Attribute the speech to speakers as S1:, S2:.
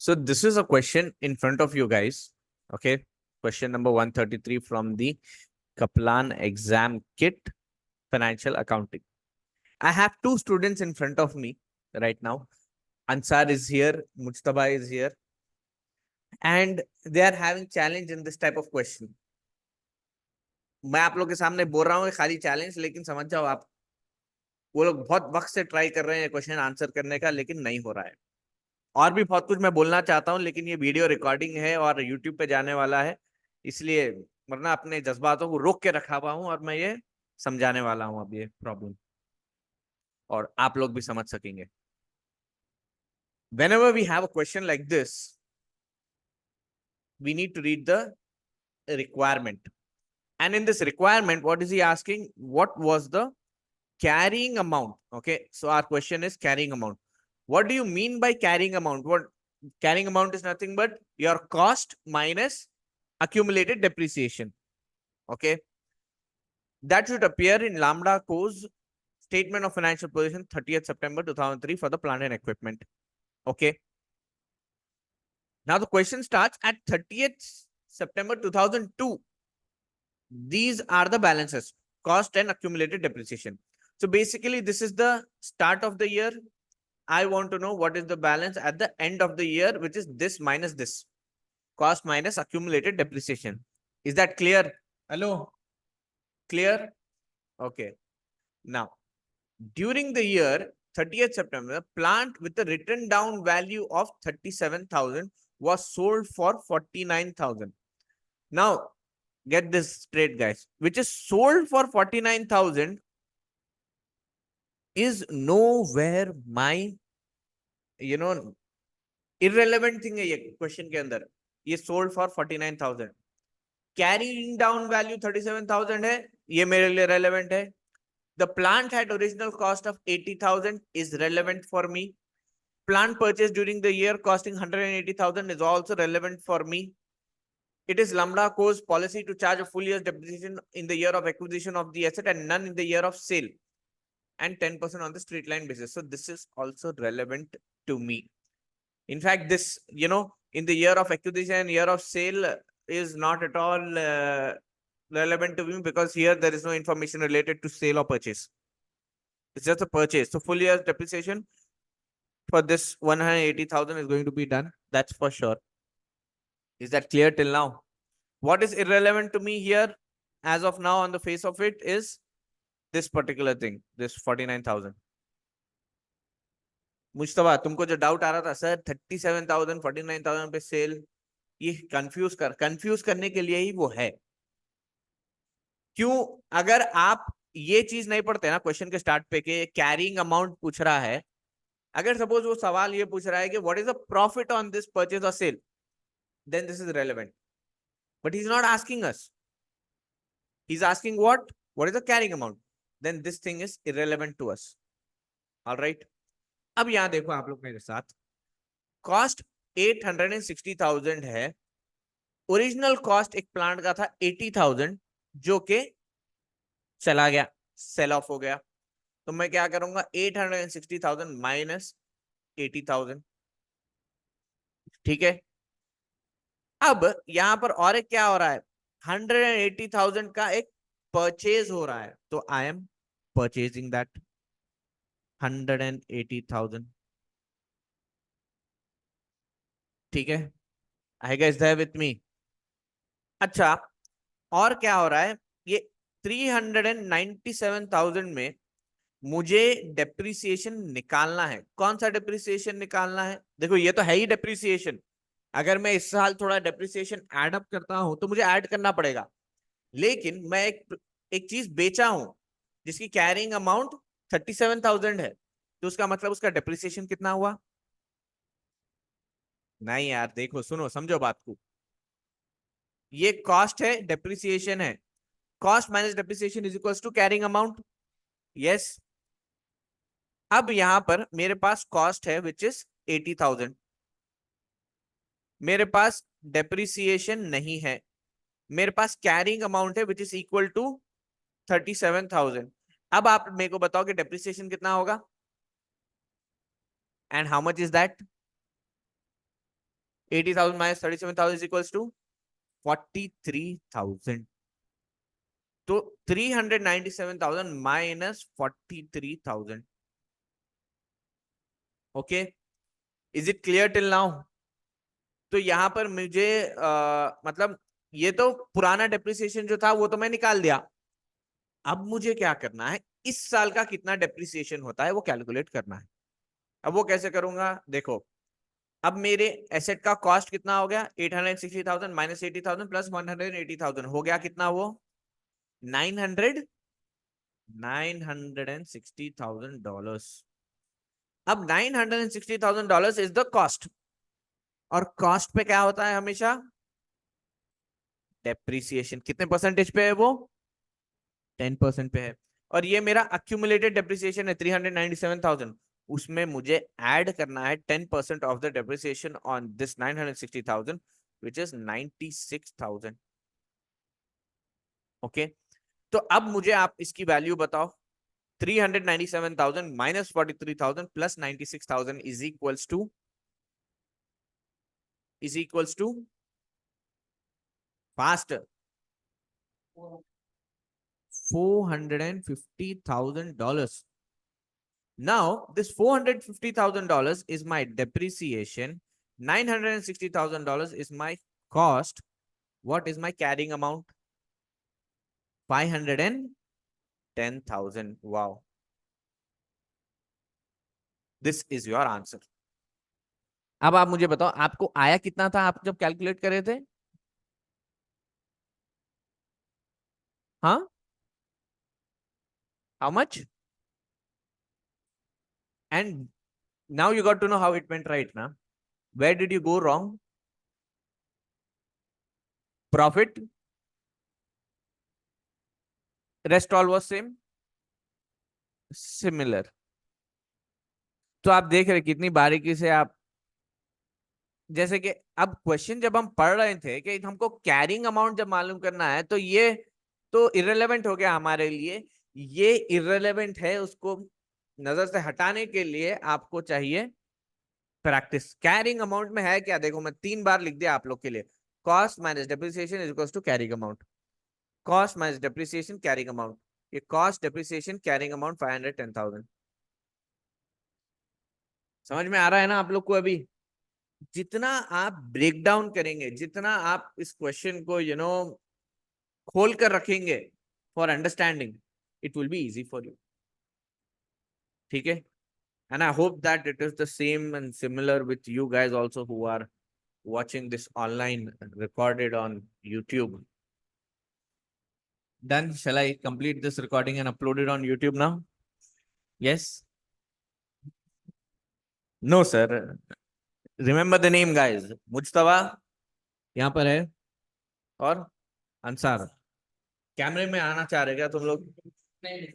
S1: So this is a question in front of you guys. Okay. Question number 133 from the Kaplan exam kit, financial accounting. I have two students in front of me right now. Ansar is here, Mujtaba is here, and they are having challenge in this type of question. मैं आप लोग के सामने बोल रहा हूँ खाली challenge, लेकिन समझ जाओ आप, वो लोग बहुत वक्त से ट्राई कर रहे हैं क्वेश्चन आंसर करने का, लेकिन नहीं हो रहा है। और भी बहुत कुछ मैं बोलना चाहता हूँ, लेकिन ये वीडियो रिकॉर्डिंग है और यूट्यूब पे जाने वाला है, इसलिए वरना अपने जज्बातों को रोक के रखा हुआ हूँ और मैं ये समझाने वाला हूँ अब ये प्रॉब्लम, और आप लोग भी समझ सकेंगे। Whenever we have a question like this, we need to read the requirement. And in this requirement, what is he asking? What was the carrying amount? Okay, so our question is carrying amount. What do you mean by carrying amount? What carrying amount is nothing but your cost minus accumulated depreciation. Okay, that should appear in Lambda Co's statement of financial position 30th September 2003 for the plant and equipment. Okay, now the question starts at 30th September 2002. These are the balances, cost and accumulated depreciation. So basically this is the start of the year. I want to know what is the balance at the end of the year, which is this minus this, cost minus accumulated depreciation. Is that clear? Hello? Clear? Okay. Now, during the year 30th September, the plant with a written down value of 37,000 was sold for 49,000. Now, get this straight, guys, which is sold for 49,000 is nowhere my, irrelevant thing है ये question के अंदर. ये sold for 49,000. Carrying down value 37,000 है, ये मेरे लिए relevant है. The plant had original cost of 80,000 is relevant for me. Plant purchased during the year costing 180,000 is also relevant for me. It is Lambda Co's policy to charge a full year's depreciation in the year of acquisition of the asset and none in the year of sale, and 10% on the straight line basis. So this is also relevant to me. In fact, this, in the year of acquisition, year of sale is not at all relevant to me, because here there is no information related to sale or purchase. It's just a purchase. So full year's depreciation for this 180,000 is going to be done. That's for sure. Is that clear till now? What is irrelevant to me here as of now on the face of it is this particular thing, this 49,000. Mushtaba, तुमको जो doubt आ रहा था sir 37,000 49,000 पे cell, ये confuse करने के लिए ही वो है. क्यों? अगर आप ये चीज नहीं पढ़ते ना क्वेश्चन के स्टार्ट पे के कैरिंग अमाउंट पूछ रहा है, अगर सपोज वो सवाल ये पूछ रहा है कि what is the profit on this purchase और sale, then this is relevant. But he is not asking us, he is asking what is the carrying amount, then this thing is irrelevant to us. Alright, अब यहां देखो आप लोग मेरे साथ, cost 860,000 है, original cost एक प्लांट का था 80,000, जो के चला गया, सेल ऑफ हो गया. तो मैं क्या करूंगा, 860,000 माइनस 80,000. ठीक है. अब यहां पर और एक क्या हो रहा है, 180,000 का एक परचेज हो रहा है, तो आई एम परचेजिंग दैट 180,000. ठीक है, आई गाइस देयर विथ मी? अच्छा, और क्या हो रहा है, ये 397,000 में मुझे डेप्रिसिएशन निकालना है. कौन सा डेप्रिसिएशन निकालना है? देखो ये तो है ही डेप्रिसिएशन. अगर मैं इस साल थोड़ा डेप्रिसिएशन ऐड अप करता हूं तो मुझे ऐड करना पड़ेगा, लेकिन मैं एक चीज बेचा हूं जिसकी कैरिंग अमाउंट 37,000 है, तो उसका मतलब उसका डेप्रिसिएशन कितना हुआ? नहीं यार, देखो सुनो समझो बात को, ये कॉस्ट है, डेप्रिसिएशन है. Cost minus depreciation is equal to carrying amount. Yes. अब यहां पर मेरे पास कॉस्ट है विच इज 80,000, मेरे पास डेप्रिसिएशन नहीं है, मेरे पास कैरिंग अमाउंट है विच इज इक्वल टू 37,000. अब आप मेरे को बताओ कि डेप्रिसिएशन कितना होगा, and how much is that? 80,000 minus 37,000 is equals to 43,000. तो 397,000 minus 43,000. Okay, is it clear till now? तो यहां पर मुझे मतलब ये तो पुराना डेप्रिसिएशन जो था वो तो मैं निकाल दिया। अब मुझे क्या करना है, इस साल का कितना डेप्रिसिएशन होता है वो कैलकुलेट करना है। अब वो कैसे करूंगा, देखो अब मेरे एसेट का कॉस्ट कितना हो गया, 860,000 माइनस 80,000 प्लस 180,000 हो गया कितना, वो 960,000 डॉलर्स। अब $960,000 इज द कॉस्ट, और कॉस्ट पे क्या होता है हमेशा, डेप्रिसिएशन। कितने परसेंटेज पे है वो, 10% पे है। और ये मेरा अक्यूमुलेटेड डेप्रिसिएशन है 397,000, उसमें मुझे ऐड करना है 10% of the depreciation on this 960,000 which is 96,000। Okay, तो अब मुझे आप इसकी वैल्यू बताओ, 397,000 minus 43,000 plus 96,000 is equals to fast $450,000. Now, this $450,000 is my depreciation. $960,000 is my cost. What is my carrying amount? 510,000. Wow. This is your answer. अब आप मुझे बताओ आपको आया कितना था आप जब कैलकुलेट कर रहे थे? हाँ, how much? And now you got to know how it went right now. Where did you go wrong? Profit? Rest all was same? Similar. तो आप देख रहे कितनी बारीकी से आप, जैसे कि अब क्वेश्चन जब हम पढ़ रहे थे कि हमको कैरिंग अमाउंट जब मालूम करना है तो ये तो इररिलेवेंट हो गया हमारे लिए, ये इररिलेवेंट है, उसको नजर से हटाने के लिए आपको चाहिए प्रैक्टिस। कैरिंग अमाउंट में है क्या, देखो मैं 3 बार लिख दिया आप लोग के लिए, cost minus depreciation is equals to carrying amount, cost minus depreciation carrying amount, ये कॉस्ट डेप्रिसिएशन कैरिंग अमाउंट 510,000। समझ में आ रहा है ना आप लोग को? अभी जितना आप ब्रेक डाउन करेंगे, जितना आप इस क्वेश्चन को खोल कर रखेंगे for understanding, it will be easy for you. ठीक है, and I hope that it is the same and similar with you guys also who are watching this online recorded on YouTube. Done? Shall I complete this recording and upload it on YouTube now? Yes? No, sir. Remember the name, guys. Mujtaba यहाँ पर है, और अंसार। कैमरे में आना चाह रहे क्या तुम लोग? नहीं।